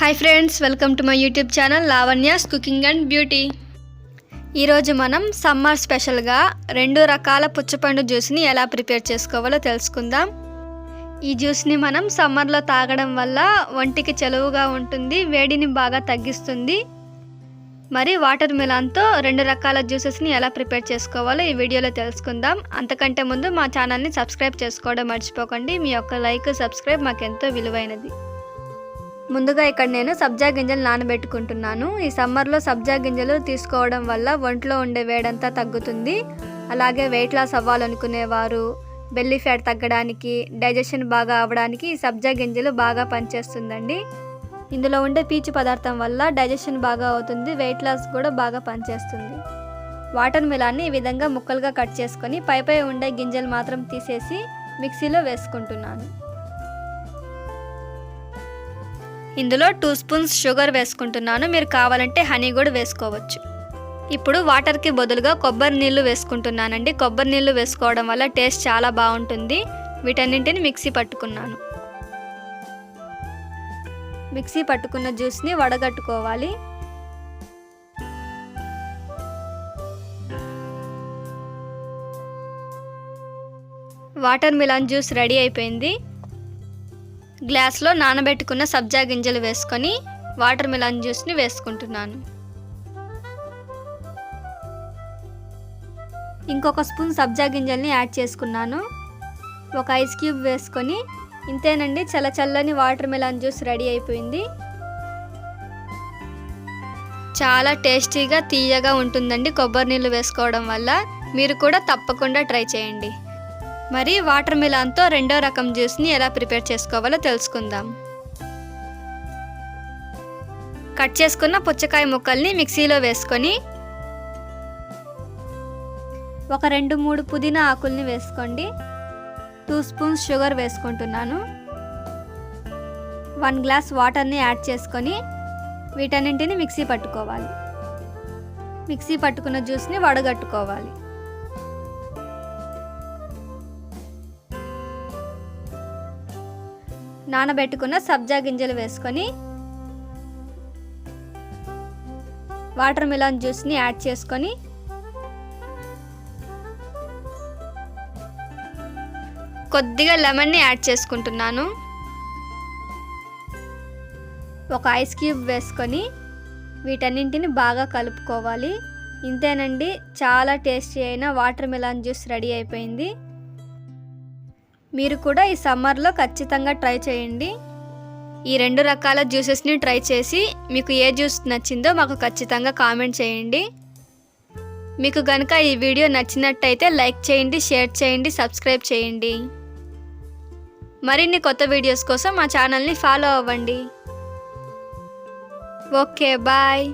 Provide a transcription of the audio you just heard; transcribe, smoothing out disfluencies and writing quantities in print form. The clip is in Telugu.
Hi friends, welcome to my YouTube channel Lavanya's cooking and beauty. ఈరోజు మనం సమ్మర్ స్పెషల్గా 2 రకాల పుచ్చపండు జ్యూస్ని ఎలా ప్రిపేర్ చేసుకోవాలో తెలుసుకుందాం. ఈ జ్యూస్ని మనం సమ్మర్లో తాగడం వల్ల ఒంటికి చలువగా ఉంటుంది, వేడిని బాగా తగ్గిస్తుంది. మరి వాటర్ మిలాన్తో 2 రకాల జ్యూసెస్ని ఎలా ప్రిపేర్ చేసుకోవాలో ఈ వీడియోలో తెలుసుకుందాం. అంతకంటే ముందు మా ఛానల్ని సబ్స్క్రైబ్ చేసుకోవడం మర్చిపోకండి. మీ యొక్క లైక్, సబ్స్క్రైబ్ మాకెంతో విలువైనది. ముందుగా ఇక్కడ నేను సబ్జా గింజలు నానబెట్టుకుంటున్నాను. ఈ సమ్మర్లో సబ్జా గింజలు తీసుకోవడం వల్ల ఒంట్లో ఉండే వేడంతా తగ్గుతుంది. అలాగే వెయిట్ లాస్ అవ్వాలనుకునేవారు, బెల్లీ ఫ్యాట్ తగ్గడానికి, డైజెషన్ బాగా అవ్వడానికి ఈ సబ్జా గింజలు బాగా పనిచేస్తుందండి. ఇందులో ఉండే పీచు పదార్థం వల్ల డైజెషన్ బాగా అవుతుంది, వెయిట్ లాస్ కూడా బాగా పనిచేస్తుంది. వాటర్ మిలాన్ని ఈ విధంగా ముక్కలుగా కట్ చేసుకొని పైపై ఉండే గింజలు మాత్రం తీసేసి మిక్సీలో వేసుకుంటున్నాను. ఇందులో 2 స్పూన్స్ షుగర్ వేసుకుంటున్నాను. మీరు కావాలంటే హనీ కూడా వేసుకోవచ్చు. ఇప్పుడు వాటర్కి బదులుగా కొబ్బరి నీళ్ళు వేసుకుంటున్నానండి. కొబ్బరి నీళ్ళు వేసుకోవడం వల్ల టేస్ట్ చాలా బాగుంటుంది. వీటన్నింటిని మిక్సీ పట్టుకున్నాను. మిక్సీ పట్టుకున్న జ్యూస్ని వడగట్టుకోవాలి. వాటర్ మిలాన్ జ్యూస్ రెడీ అయిపోయింది. గ్లాస్లో నానబెట్టుకున్న సబ్జా గింజలు వేసుకొని వాటర్ మిలాన్ జ్యూస్ని వేసుకుంటున్నాను. ఇంకొక స్పూన్ సబ్జా గింజల్ని యాడ్ చేసుకున్నాను. ఒక ఐస్ క్యూబ్ వేసుకొని ఇంతేనండి, చల్లచల్లని వాటర్ మిలాన్ జ్యూస్ రెడీ అయిపోయింది. చాలా టేస్టీగా తీయగా ఉంటుందండి కొబ్బరి నీళ్ళు వేసుకోవడం వల్ల. మీరు కూడా తప్పకుండా ట్రై చేయండి. మరి వాటర్ మిలాన్తో 2వ రకం జ్యూస్ని ఎలా ప్రిపేర్ చేసుకోవాలో తెలుసుకుందాం. కట్ చేసుకున్న పుచ్చకాయ ముక్కల్ని మిక్సీలో వేసుకొని ఒక 2-3 పుదీనా ఆకుల్ని వేసుకోండి. 2 స్పూన్స్ షుగర్ వేసుకుంటున్నాను. 1 గ్లాస్ వాటర్ని యాడ్ చేసుకొని వీటన్నింటిని మిక్సీ పట్టుకోవాలి. మిక్సీ పట్టుకున్న జ్యూస్ని వడగట్టుకోవాలి. నానబెట్టుకున్న సబ్జా గింజలు వేసుకొని వాటర్ మిలాన్ జ్యూస్ని యాడ్ చేసుకొని కొద్దిగా లెమన్ని యాడ్ చేసుకుంటున్నాను. ఒక ఐస్ క్యూబ్ వేసుకొని వీటన్నింటిని బాగా కలుపుకోవాలి. ఇంతేనండి, చాలా టేస్టీ అయిన వాటర్ మిలాన్ జ్యూస్ రెడీ అయిపోయింది. మీరు కూడా ఈ సమ్మర్లో ఖచ్చితంగా ట్రై చేయండి. ఈ 2 రకాల జ్యూసెస్ని ట్రై చేసి మీకు ఏ జ్యూస్ నచ్చిందో మాకు ఖచ్చితంగా కామెంట్ చేయండి. మీకు కనుక ఈ వీడియో నచ్చినట్టయితే లైక్ చేయండి, షేర్ చేయండి, సబ్స్క్రైబ్ చేయండి. మరిన్ని కొత్త వీడియోస్ కోసం మా ఛానల్ని ఫాలో అవ్వండి. Okay, bye.